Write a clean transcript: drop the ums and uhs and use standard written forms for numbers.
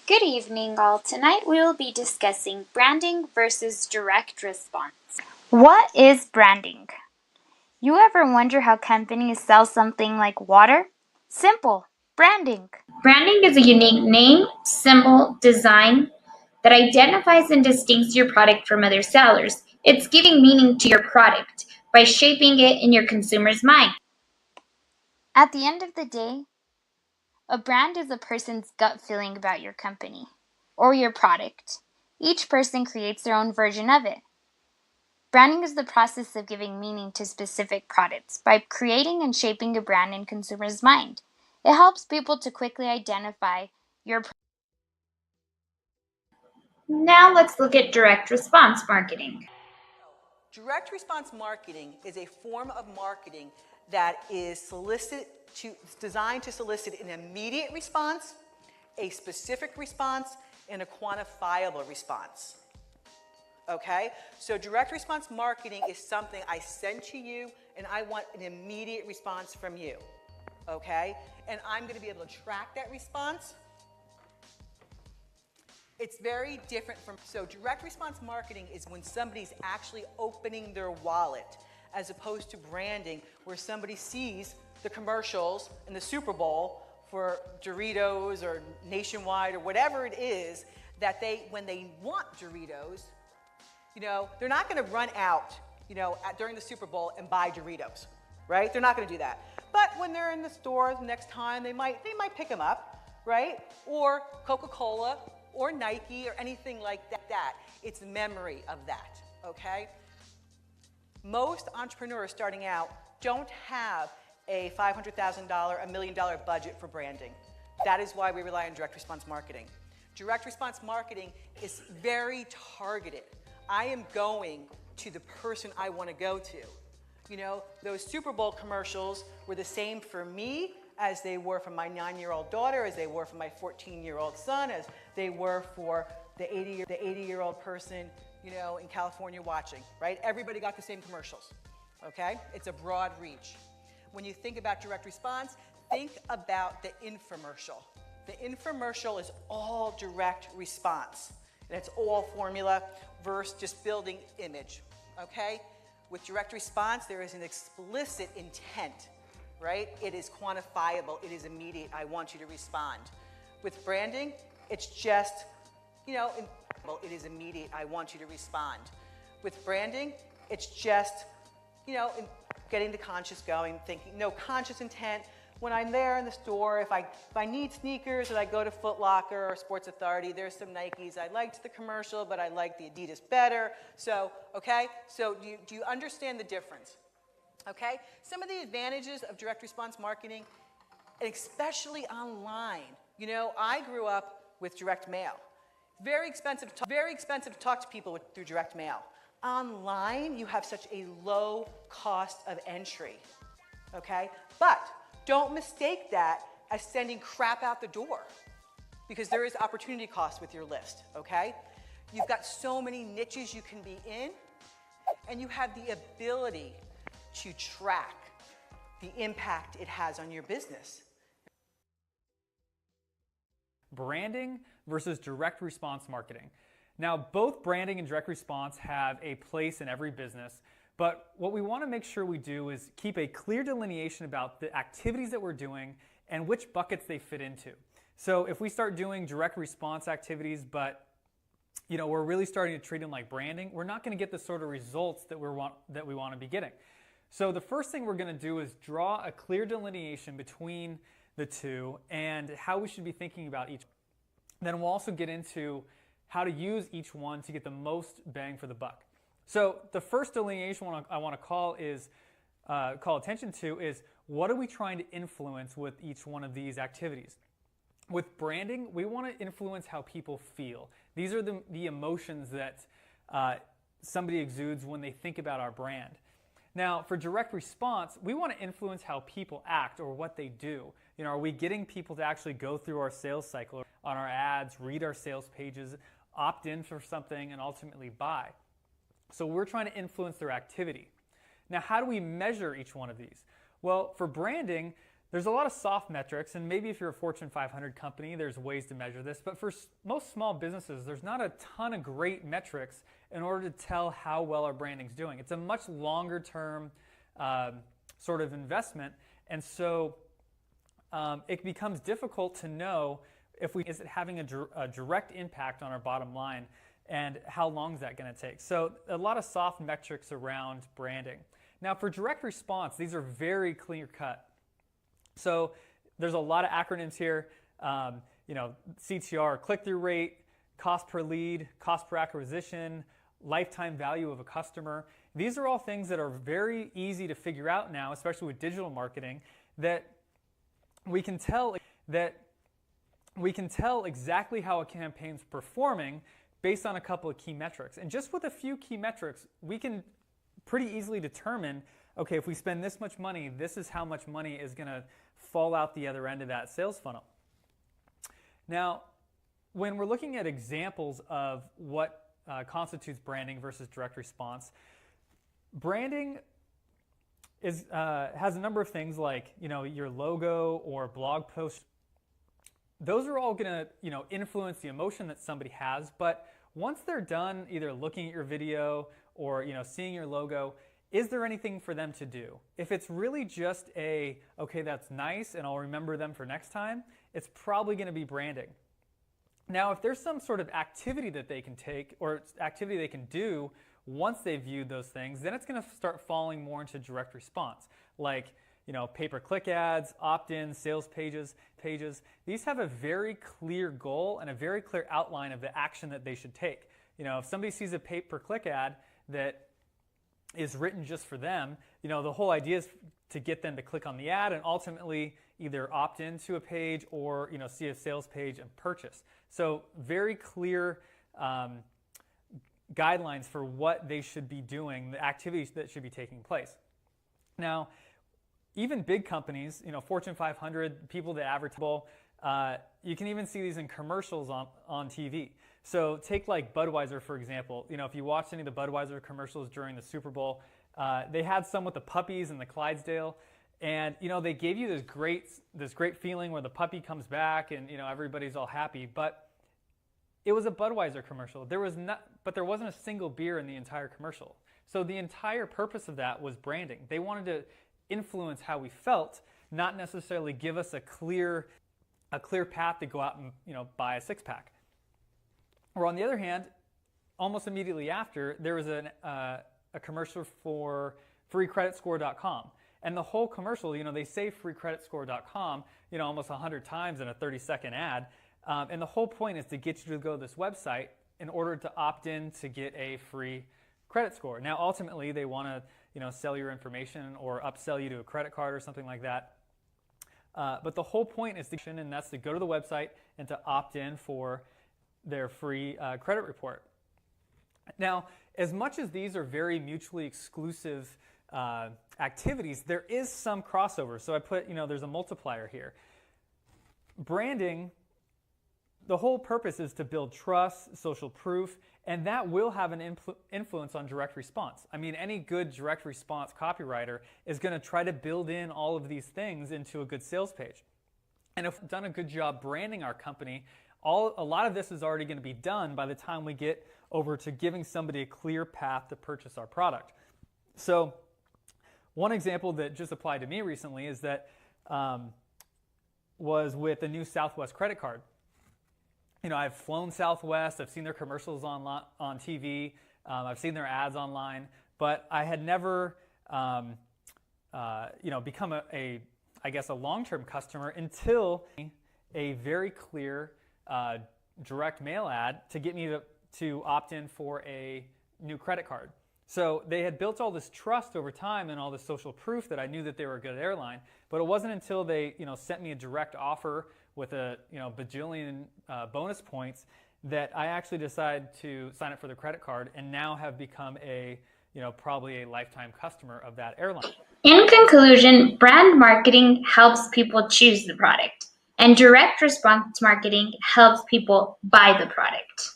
Good evening, all. Tonight we will be discussing branding versus direct response. What is branding? You ever wonder how companies sell something like water? Simple. Branding. Branding is a unique name, symbol, design that identifies and distincts your product from other sellers. It's giving meaning to your product by shaping it in your consumer's mind. At the end of the day, a brand is a person's gut feeling about your company or your product. Each person creates their own version of it. Branding is the process of giving meaning to specific products by creating and shaping a brand in consumers' mind. It helps people to quickly identify your product. Now let's look at direct response marketing. Direct response marketing is a form of marketing that is designed to solicit an immediate response, a specific response, and a quantifiable response. Okay? So direct response marketing is something I send to you and I want an immediate response from you. Okay? And I'm going to be able to track that response. It's very different so direct response marketing is when somebody's actually opening their wallet, as opposed to branding where somebody sees the commercials in the Super Bowl for Doritos or Nationwide or whatever it is that when they want Doritos, they're not going to run out, during the Super Bowl and buy Doritos, right? They're not going to do that. But when they're in the store the next time, they might pick them up, right? Or Coca-Cola or Nike or anything like that. It's memory of that, okay? Most entrepreneurs starting out don't have a $500,000, $1 million budget for branding. That is why we rely on direct response marketing. Direct response marketing is very targeted. I am going to the person I want to go to. Those Super Bowl commercials were the same for me as they were for my 9-year-old daughter, as they were for my 14-year-old son, as they were for the 80-year-old person, in California watching, right? Everybody got the same commercials, okay? It's a broad reach. When you think about direct response, think about the infomercial. The infomercial is all direct response, and it's all formula versus just building image, okay? With direct response, there is an explicit intent, right? It is quantifiable, it is immediate, I want you to respond. With branding, it's just, it is immediate, I want you to respond. With branding, it's just, getting the conscious going, thinking, no conscious intent. When I'm there in the store, if I need sneakers and I go to Foot Locker or Sports Authority, there's some Nikes. I liked the commercial, but I like the Adidas better. So, okay, so do you understand the difference? Okay, some of the advantages of direct response marketing, especially online. I grew up with direct mail. Very expensive to talk to people through direct mail. Online, you have such a low cost of entry. Okay, but don't mistake that as sending crap out the door, because there is opportunity cost with your list. Okay, you've got so many niches you can be in, and you have the ability to track the impact it has on your business. Branding versus direct response marketing. Now, both branding and direct response have a place in every business, but what we want to make sure we do is keep a clear delineation about the activities that we're doing and which buckets they fit into. So if we start doing direct response activities, but we're really starting to treat them like branding, we're not going to get the sort of results that we want to be getting. So the first thing we're going to do is draw a clear delineation between the two and how we should be thinking about each. Then we'll also get into how to use each one to get the most bang for the buck. So the first delineation I want to call attention to is, what are we trying to influence with each one of these activities? With branding, we want to influence how people feel. These are the emotions that somebody exudes when they think about our brand. Now, for direct response, we want to influence how people act or what they do. Are we getting people to actually go through our sales cycle on our ads, read our sales pages, opt in for something, and ultimately buy? So we're trying to influence their activity. Now, how do we measure each one of these? Well, for branding, There's a lot of soft metrics, and maybe if you're a Fortune 500 company, there's ways to measure this, but for most small businesses, there's not a ton of great metrics in order to tell how well our branding's doing. It's a much longer term sort of investment, and so it becomes difficult to know is it having a direct impact on our bottom line, and how long is that going to take? So a lot of soft metrics around branding. Now for direct response, these are very clear cut. So there's a lot of acronyms here, CTR, click-through rate, cost per lead, cost per acquisition, lifetime value of a customer. These are all things that are very easy to figure out now, especially with digital marketing, that we can tell exactly how a campaign's performing based on a couple of key metrics. And just with a few key metrics, we can pretty easily determine, okay, if we spend this much money, this is how much money is going to fall out the other end of that sales funnel. Now, when we're looking at examples of what constitutes branding versus direct response, branding has a number of things like your logo or blog post. Those are all going to influence the emotion that somebody has, but once they're done either looking at your video or seeing your logo, is there anything for them to do? If it's really just okay, that's nice and I'll remember them for next time, it's probably going to be branding. Now, if there's some sort of activity that they can take or activity they can do once they've viewed those things, then it's going to start falling more into direct response, like pay-per-click ads, opt-in, sales pages. These have a very clear goal and a very clear outline of the action that they should take. If somebody sees a pay-per-click ad that is written just for them, the whole idea is to get them to click on the ad and ultimately either opt into a page or see a sales page and purchase. So very clear guidelines for what they should be doing, the activities that should be taking place. Now, even big companies, Fortune 500, people that advertise, you can even see these in commercials on TV. So take like Budweiser, for example. If you watched any of the Budweiser commercials during the Super Bowl, they had some with the puppies and the Clydesdale. And, they gave you this great feeling where the puppy comes back and, everybody's all happy. But it was a Budweiser commercial. But there wasn't a single beer in the entire commercial. So the entire purpose of that was branding. They wanted to influence how we felt, not necessarily give us a clear path to go out and buy a six-pack. Or on the other hand, almost immediately after, there was a commercial for freecreditscore.com. And the whole commercial, they say freecreditscore.com, almost 100 times in a 30-second ad. And the whole point is to get you to go to this website in order to opt in to get a free credit score. Now, ultimately, they want to sell your information or upsell you to a credit card or something like that. But the whole point is to go to the website and to opt in for their free credit report. Now, as much as these are very mutually exclusive activities, there is some crossover. So I put, there's a multiplier here. Branding, the whole purpose is to build trust, social proof, and that will have an influence on direct response. I mean, any good direct response copywriter is going to try to build in all of these things into a good sales page. And if we've done a good job branding our company, a lot of this is already going to be done by the time we get over to giving somebody a clear path to purchase our product. So one example that just applied to me recently is that was with the new Southwest credit card. I've flown Southwest, I've seen their commercials on TV, I've seen their ads online, but I had never become a long-term customer until a very clear direct mail ad to get me to opt in for a new credit card. So they had built all this trust over time and all this social proof that I knew that they were a good airline, but it wasn't until they sent me a direct offer with a bajillion bonus points that I actually decided to sign up for the credit card and now have become probably a lifetime customer of that airline. In conclusion, brand marketing helps people choose the product, and direct response marketing helps people buy the product.